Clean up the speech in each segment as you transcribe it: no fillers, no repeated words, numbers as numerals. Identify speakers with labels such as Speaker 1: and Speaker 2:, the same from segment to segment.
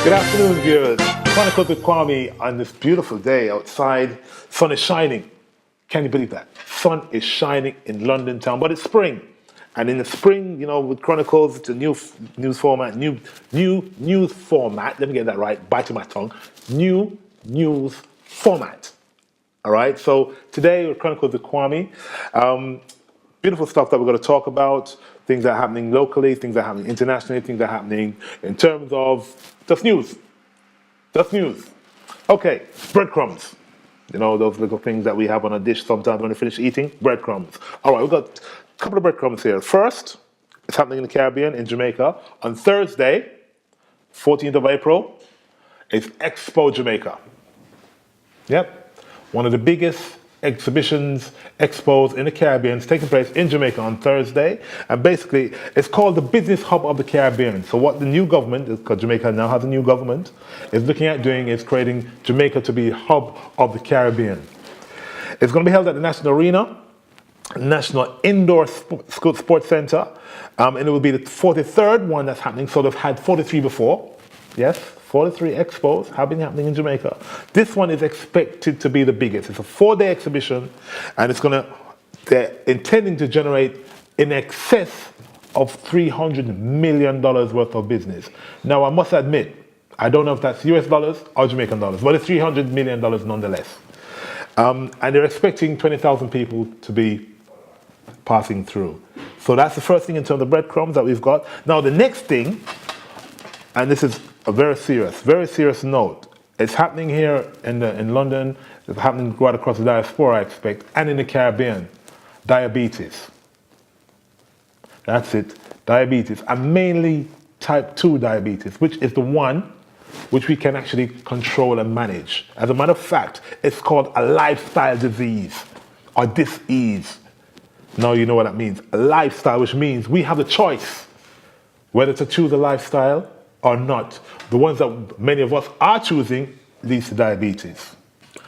Speaker 1: Good afternoon, viewers. Chronicles with Kwame on this beautiful day outside. Sun is shining. Can you believe that? Sun is shining in London town, but it's spring. And in the spring, with Chronicles, it's a new news format, new news format. Let me get that right, biting my tongue. New news format. All right, so today we're Chronicles with Kwame. Beautiful stuff that we're going to talk about. Things that are happening locally, things that are happening internationally, things that are happening in terms of just news. Just news. Okay, breadcrumbs. Those little things that we have on a dish sometimes when we finish eating. Breadcrumbs. All right, we've got a couple of breadcrumbs here. First, it's happening in the Caribbean, in Jamaica. On Thursday, 14th of April, is Expo Jamaica. Yep, one of the biggest expos in the Caribbean. It's taking place in Jamaica on Thursday, and basically it's called the business hub of the Caribbean. So what the new government, because Jamaica now has a new government, is looking at doing is creating Jamaica to be a hub of the Caribbean. It's going to be held at the National Arena, National Indoor Sports Center, and it will be the 43rd one that's happening. So they've had 43 before. Yes, 43 expos have been happening in Jamaica. This one is expected to be the biggest. It's a 4-day exhibition, and they're intending to generate in excess of $300 million worth of business. Now, I must admit, I don't know if that's US dollars or Jamaican dollars, but it's $300 million nonetheless. And they're expecting 20,000 people to be passing through. So that's the first thing in terms of breadcrumbs that we've got. Now, the next thing, and this is a very serious note. It's happening here in London. It's happening right across the Diaspora, I expect, and in the Caribbean. Diabetes. That's it. Diabetes, and mainly type 2 diabetes, which is the one which we can actually control and manage. As a matter of fact, it's called a lifestyle disease or dis-ease. Now you know what that means. A lifestyle, which means we have the choice whether to choose a lifestyle or not. The ones that many of us are choosing leads to diabetes,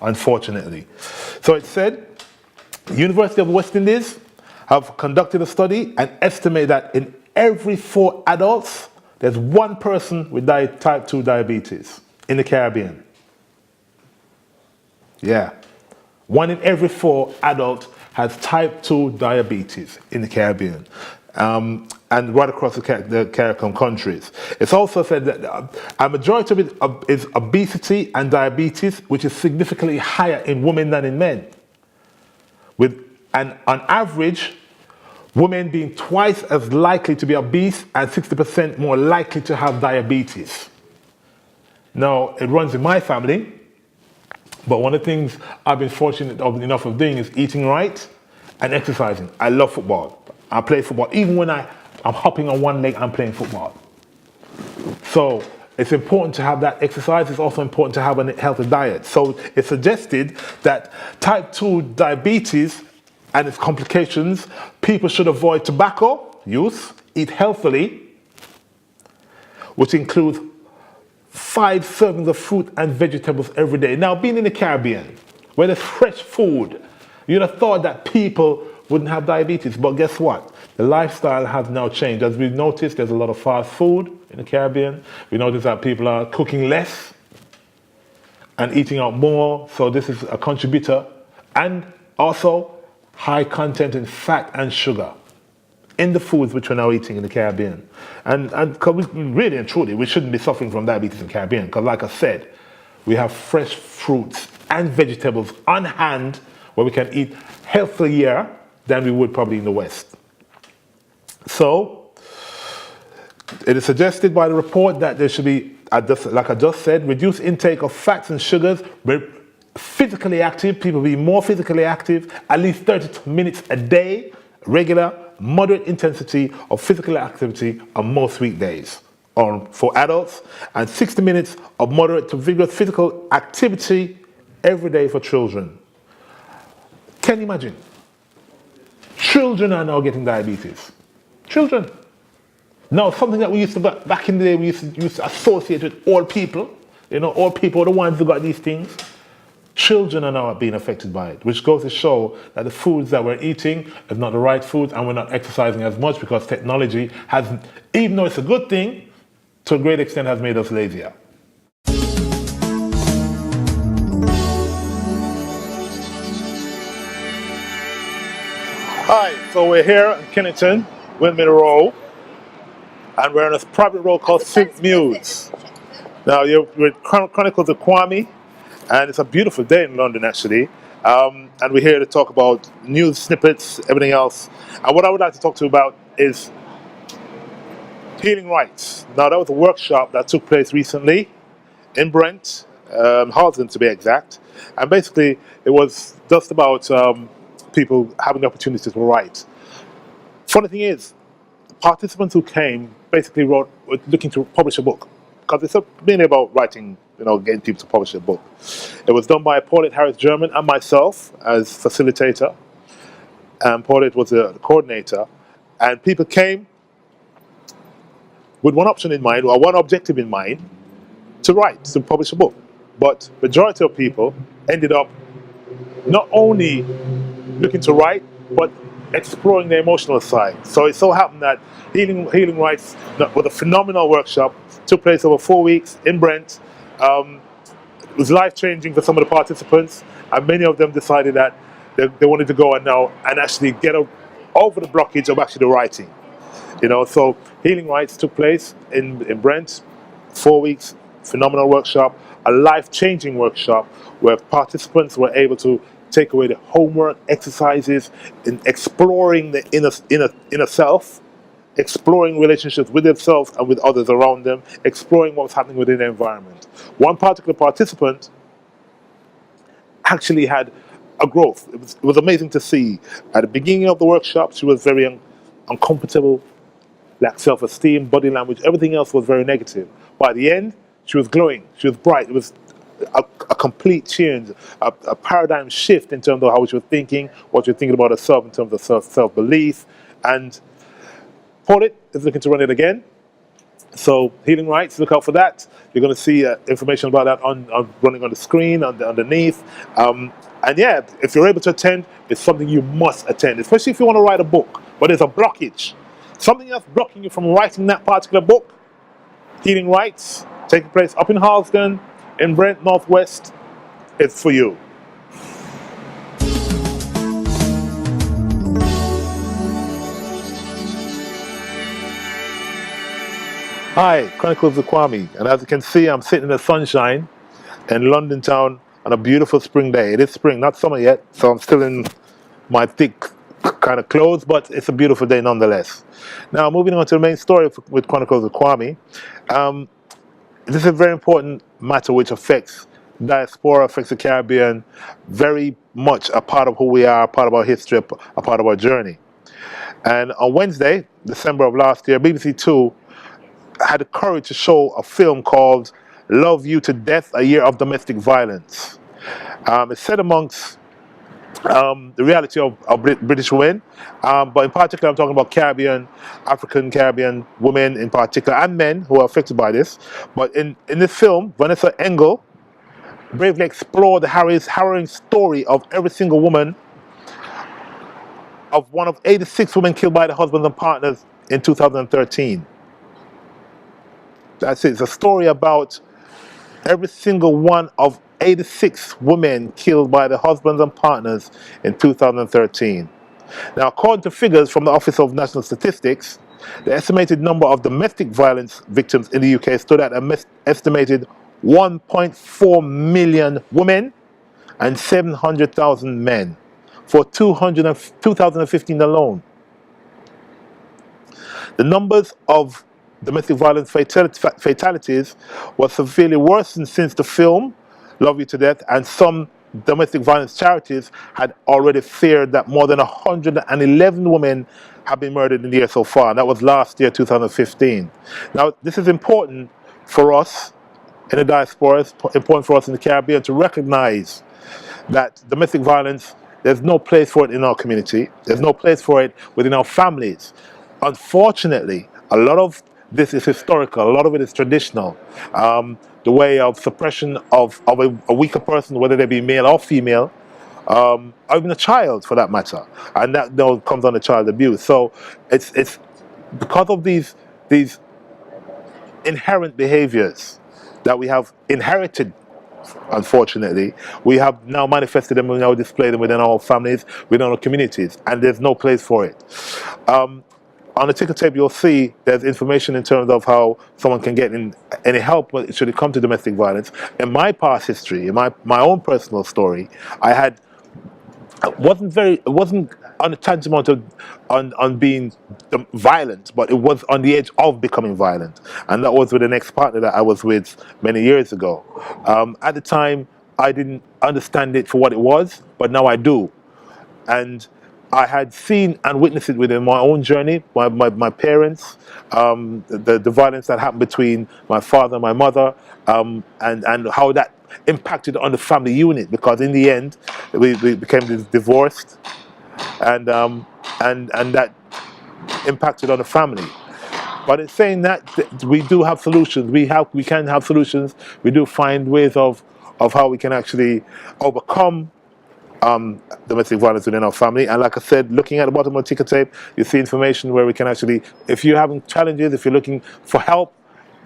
Speaker 1: unfortunately. So it said, the University of West Indies have conducted a study and estimate that in every 4 adults, there's one person with type 2 diabetes in the Caribbean. Yeah. 1 in every 4 adults has type 2 diabetes in the Caribbean. And right across the CARICOM countries. It's also said that a majority of it is obesity and diabetes, which is significantly higher in women than in men. And on average, women being twice as likely to be obese and 60% more likely to have diabetes. Now, it runs in my family, but one of the things I've been fortunate enough of doing is eating right and exercising. I love football. I play football. Even when I'm hopping on one leg, I'm playing football. So it's important to have that exercise. It's also important to have a healthy diet. So it's suggested that type 2 diabetes and its complications, people should avoid tobacco use, eat healthily, which includes 5 servings of fruit and vegetables every day. Now, being in the Caribbean, where there's fresh food, you'd have thought that people wouldn't have diabetes, but guess what? The lifestyle has now changed. As we've noticed, there's a lot of fast food in the Caribbean. We notice that people are cooking less and eating out more, so this is a contributor. And also, high content in fat and sugar in the foods which we're now eating in the Caribbean. And cause really and truly, we shouldn't be suffering from diabetes in the Caribbean, because like I said, we have fresh fruits and vegetables on hand where we can eat healthier than we would probably in the West. So, it is suggested by the report that there should be, like I just said, reduced intake of fats and sugars, physically active, people be more physically active, at least 30 minutes a day, regular, moderate intensity of physical activity on most weekdays for adults, and 60 minutes of moderate to vigorous physical activity every day for children. Can you imagine? Children are now getting diabetes. Children. Now, something that we used to, back in the day, we used to associate with old people. Old people are the ones who got these things. Children are now being affected by it, which goes to show that the foods that we're eating is not the right foods, and we're not exercising as much because technology has, even though it's a good thing, to a great extent has made us lazier. Hi, so we're here in Kennington, Windmill Row, and we're on a private road called St. Muse. Now, you're with Chronicles of Kwame, and it's a beautiful day in London, actually. And we're here to talk about news snippets, everything else. And what I would like to talk to you about is healing rights. Now, that was a workshop that took place recently in Brent, Halsden to be exact. And basically, it was just about people having the opportunity to write. Funny thing is, participants who came basically were looking to publish a book, because it's mainly about writing, getting people to publish a book. It was done by Paulette Harris German and myself as facilitator, and Paulette was the coordinator. And people came with one option in mind, or one objective in mind, to write, to publish a book. But majority of people ended up not only looking to write, but exploring the emotional side. So it so happened that Healing Rights was a phenomenal workshop, took place over 4 weeks in Brent. It was life-changing for some of the participants, and many of them decided that they wanted to go and actually get over the blockage of actually writing. So Healing Rights took place in Brent, 4 weeks, phenomenal workshop, a life-changing workshop where participants were able to take away the homework, exercises, in exploring the inner self, exploring relationships with themselves and with others around them, exploring what was happening within the environment. One particular participant actually had a growth. It was amazing to see. At the beginning of the workshop, she was very uncomfortable, lacked self-esteem, body language, everything else was very negative. By the end, she was glowing, she was bright. It was a complete change, a paradigm shift in terms of how she was thinking, what you're thinking about herself in terms of self-belief. And Paulette is looking to run it again. So Healing Rights, look out for that. You're going to see information about that on running on the screen, underneath. And yeah, if you're able to attend, it's something you must attend, especially if you want to write a book, but there's a blockage. Something else blocking you from writing that particular book. Healing Rights, taking place up in Halsden, in Brent, Northwest. It's for you. Hi, Chronicles of Kwame, and as you can see, I'm sitting in the sunshine in London town on a beautiful spring day. It is spring, not summer yet, so I'm still in my thick kind of clothes, but it's a beautiful day nonetheless. Now, moving on to the main story with Chronicles of Kwame. This is a very important matter which affects Diaspora, affects the Caribbean, very much a part of who we are, a part of our history, a part of our journey. And on Wednesday, December of last year, BBC Two had the courage to show a film called Love You to Death, A Year of Domestic Violence. It's set amongst the reality of British women, but in particular I'm talking about African Caribbean women in particular, and men who are affected by this. But in this film, Vanessa Engel bravely explored the harrowing story of every single woman, of one of 86 women killed by their husbands and partners in 2013. That's it. It's a story about every single one of 86 women killed by their husbands and partners in 2013. Now, according to figures from the Office of National Statistics, the estimated number of domestic violence victims in the UK stood at an estimated 1.4 million women and 700,000 men for 2015 alone. The numbers of domestic violence fatalities was severely worsened since the film Love You to Death, and some domestic violence charities had already feared that more than 111 women have been murdered in the year so far, and that was last year, 2015. Now, this is important for us in the diaspora, it's important for us in the Caribbean to recognize that domestic violence, there's no place for it in our community, there's no place for it within our families. Unfortunately, a lot of this is historical, a lot of it is traditional. The way of suppression of a weaker person, whether they be male or female, or even a child for that matter, and that comes under child abuse. So it's because of these inherent behaviors that we have inherited unfortunately. We have now manifested them, we now display them within our families, within our communities, and there's no place for it. On the ticker tape, you'll see there's information in terms of how someone can get in any help should it come to domestic violence. In my past history, in my own personal story, I had it wasn't on a tantamount of on being violent, but it was on the edge of becoming violent, and that was with an ex-partner that I was with many years ago. At the time, I didn't understand it for what it was, but now I do. And I had seen and witnessed it within my own journey, my parents, the violence that happened between my father and my mother, and how that impacted on the family unit, because in the end we became divorced, and that impacted on the family. But it's saying that we do have solutions. We can have solutions. We do find ways of how we can actually overcome domestic violence within our family. And like I said, looking at the bottom of the ticker tape, you see information where we can actually, if you're having challenges, if you're looking for help,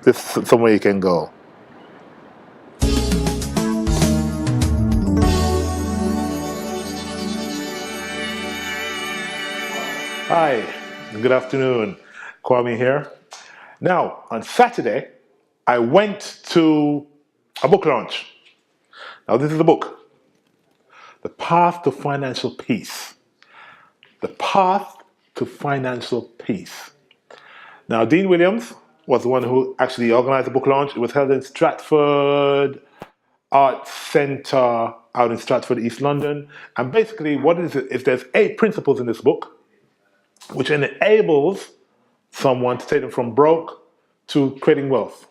Speaker 1: there's somewhere you can go. Hi, good afternoon. Kwame here. Now, on Saturday, I went to a book launch. Now, this is the book, The Path to Financial Peace. The Path to Financial Peace. Now, Dean Williams was the one who actually organized the book launch. It was held in Stratford Arts Centre out in Stratford, East London. And basically, what is it? Is there's 8 principles in this book, which enables someone to take them from broke to creating wealth,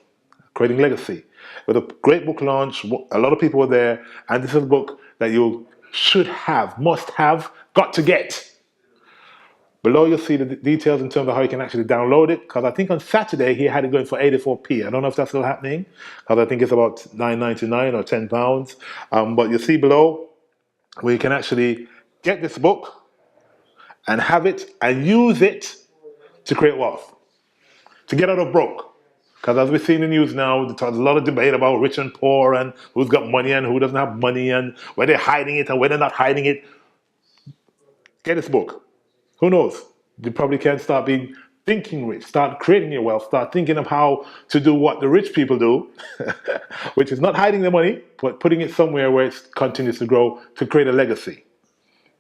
Speaker 1: creating legacy. With a great book launch, a lot of people were there, and this is a book that you should have, must have, got to get. Below you'll see the details in terms of how you can actually download it, because I think on Saturday he had it going for 84p. I don't know if that's still happening, because I think it's about £9.99 or £10. But you'll see below where you can actually get this book and have it and use it to create wealth, to get out of broke. Because as we see in the news now, there's a lot of debate about rich and poor and who's got money and who doesn't have money and where they're hiding it and where they're not hiding it. Get this book. Who knows? You probably can start thinking rich, start creating your wealth, start thinking of how to do what the rich people do, which is not hiding the money, but putting it somewhere where it continues to grow to create a legacy.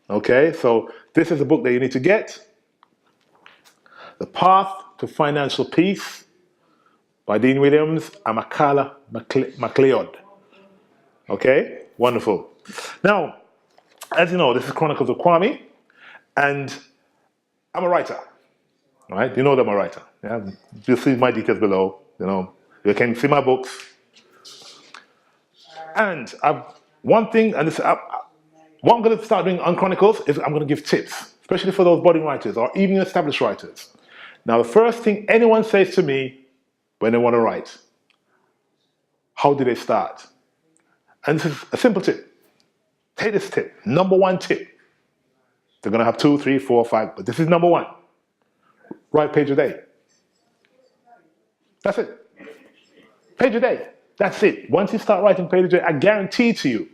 Speaker 1: Okay, so this is a book that you need to get. The Path to Financial Peace by Dean Williams and Makala MacLeod. Okay, wonderful. Now, as you know, this is Chronicles of Kwame, and I'm a writer. All right, you know that I'm a writer. Yeah? You'll see my details below. You know, you can see my books. And one thing, and this, what I'm going to start doing on Chronicles is I'm going to give tips, especially for those budding writers or even established writers. Now, the first thing anyone says to me when they want to write, how do they start? And this is a simple tip. Take this tip, number 1 tip. They're going to have 2, 3, 4, 5, but this is number 1. Write page a day. That's it. Page a day. That's it. Once you start writing page a day, I guarantee to you,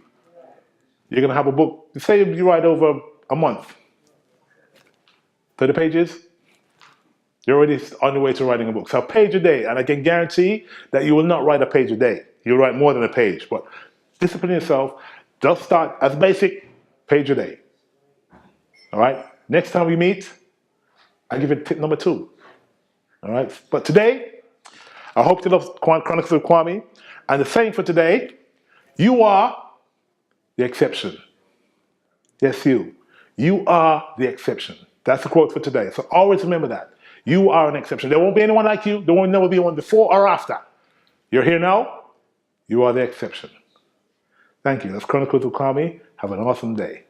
Speaker 1: you're going to have a book. Say you write over a month, 30 pages, you're already on the way to writing a book. So a page a day, and I can guarantee that you will not write a page a day. You'll write more than a page, but discipline yourself. Just start as basic, page a day. All right? Next time we meet, I give it tip number 2. All right? But today, I hope you love Chronicles of Kwame. And the saying for today, you are the exception. Yes, you. You are the exception. That's the quote for today. So always remember that. You are an exception. There won't be anyone like you. There won't never be one before or after. You're here now. You are the exception. Thank you. That's Chronicles of Kwame. Have an awesome day.